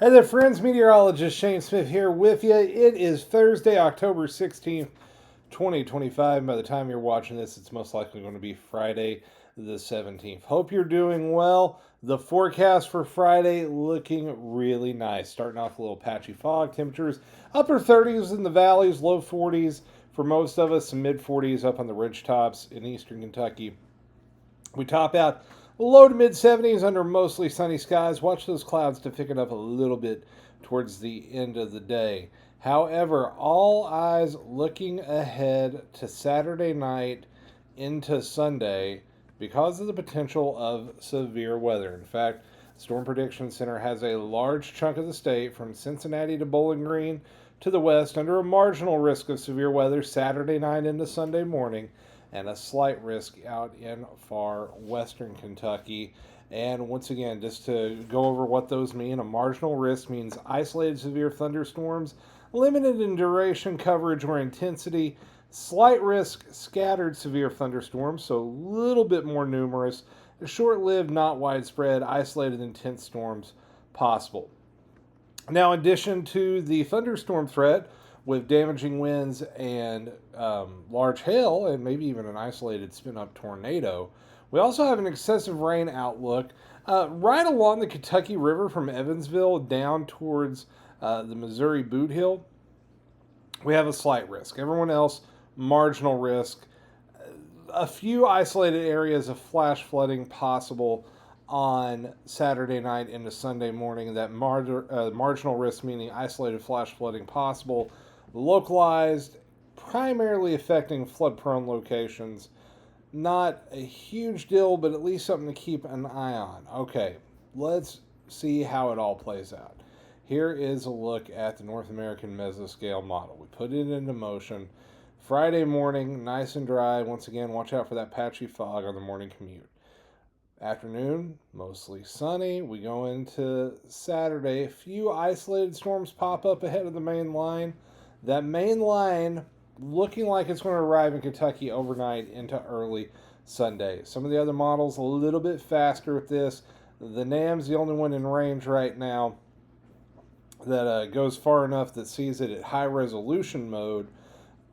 Hey there, friends. Meteorologist Shane Smith here with you. It is Thursday, October 16th, 2025. By the time you're watching this, it's most likely going to be Friday the 17th. Hope you're doing well. The forecast for Friday looking really nice. Starting off a little patchy fog. Temperatures upper 30s in the valleys, low 40s for most of us, some mid 40s up on the ridge tops in eastern Kentucky. We top out low to mid 70s under mostly sunny skies. Watch those clouds to pick it up a little bit towards the end of the day. However, all eyes looking ahead to Saturday night into Sunday because of the potential of severe weather. In fact, Storm Prediction Center has a large chunk of the state from Cincinnati to Bowling Green to the west under a marginal risk of severe weather Saturday night into Sunday morning, and a slight risk out in far western Kentucky. And once again, just to go over what those mean, a marginal risk means isolated severe thunderstorms, limited in duration, coverage, or intensity. Slight risk, scattered severe thunderstorms, so a little bit more numerous. Short-lived, not widespread, isolated intense storms possible. Now, in addition to the thunderstorm threat, with damaging winds and large hail, and maybe even an isolated spin-up tornado, we also have an excessive rain outlook right along the Kentucky River from Evansville down towards the Missouri Boot Hill. We have a slight risk. Everyone else, marginal risk. A few isolated areas of flash flooding possible on Saturday night into Sunday morning. That marginal risk meaning isolated flash flooding possible, localized, primarily affecting flood-prone locations. Not a huge deal, but at least something to keep an eye on. Okay, let's see how it all plays out. Here is a look at the North American mesoscale model. We put it into motion. Friday morning, nice and dry. Once again, watch out for that patchy fog on the morning commute. Afternoon, mostly sunny. We go into Saturday. A few isolated storms pop up ahead of the main line. That main line looking like it's going to arrive in Kentucky overnight into early Sunday. Some of the other models a little bit faster with this. The NAM's the only one in range right now that goes far enough that sees it at high resolution mode.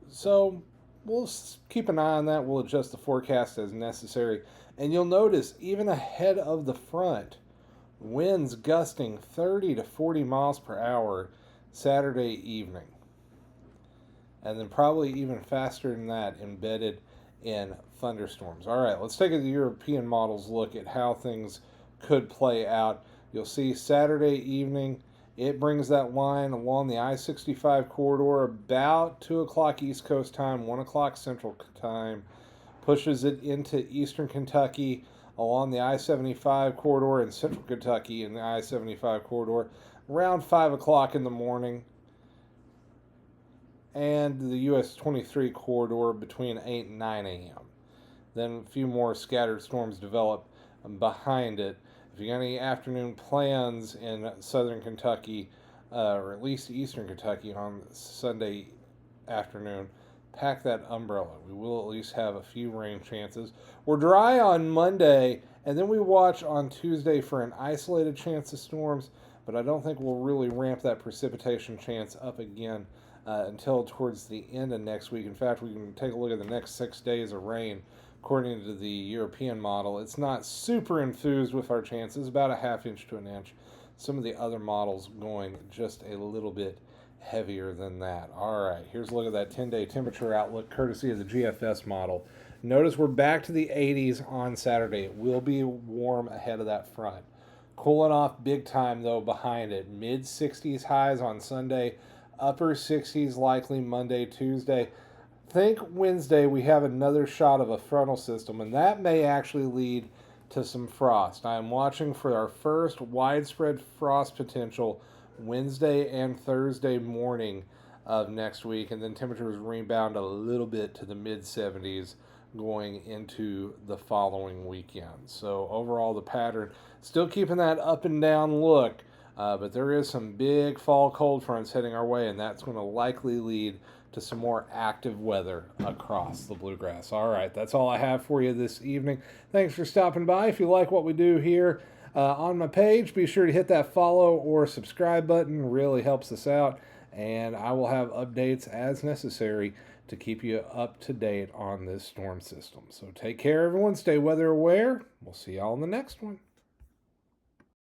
So we'll keep an eye on that. We'll adjust the forecast as necessary. And you'll notice, even ahead of the front, winds gusting 30 to 40 miles per hour Saturday evening. And then probably even faster than that embedded in thunderstorms. All right, let's take a European models look at how things could play out. You'll see Saturday evening, it brings that line along the I-65 corridor about 2 o'clock East Coast time, 1 o'clock Central time, pushes it into eastern Kentucky along the I-75 corridor in central Kentucky in the I-75 corridor around 5 o'clock in the morning, and the US 23 corridor between 8 and 9 a.m. Then a few more scattered storms develop behind it. If you got any afternoon plans in southern Kentucky, or at least eastern Kentucky on Sunday afternoon, pack that umbrella. We will at least have a few rain chances. We're dry on Monday, and then we watch on Tuesday for an isolated chance of storms, but I don't think we'll really ramp that precipitation chance up again until towards the end of next week. In fact, we can take a look at the next 6 days of rain. According to the European model, it's not super enthused with our chances, about a half inch to an inch. Some of the other models going just a little bit heavier than that. All right, here's a look at that 10-day temperature outlook courtesy of the GFS model. Notice we're back to the 80s on Saturday. It will be warm ahead of that front. Cooling off big time, though, behind it. Mid-60s highs on Sunday, upper 60s likely Monday, Tuesday. Think Wednesday we have another shot of a frontal system, and that may actually lead to some frost. I am watching for our first widespread frost potential Wednesday and Thursday morning of next week, and then temperatures rebound a little bit to the mid-70s going into the following weekend. So overall, the pattern still keeping that up and down look, but there is some big fall cold fronts heading our way, and that's going to likely lead to some more active weather across the bluegrass. All right, that's all I have for you this evening. Thanks for stopping by. If you like what we do here, on my page. Be sure to hit that follow or subscribe button. Really helps us out. And I will have updates as necessary to keep you up to date on this storm system. So take care, everyone. Stay weather aware. We'll see y'all in the next one.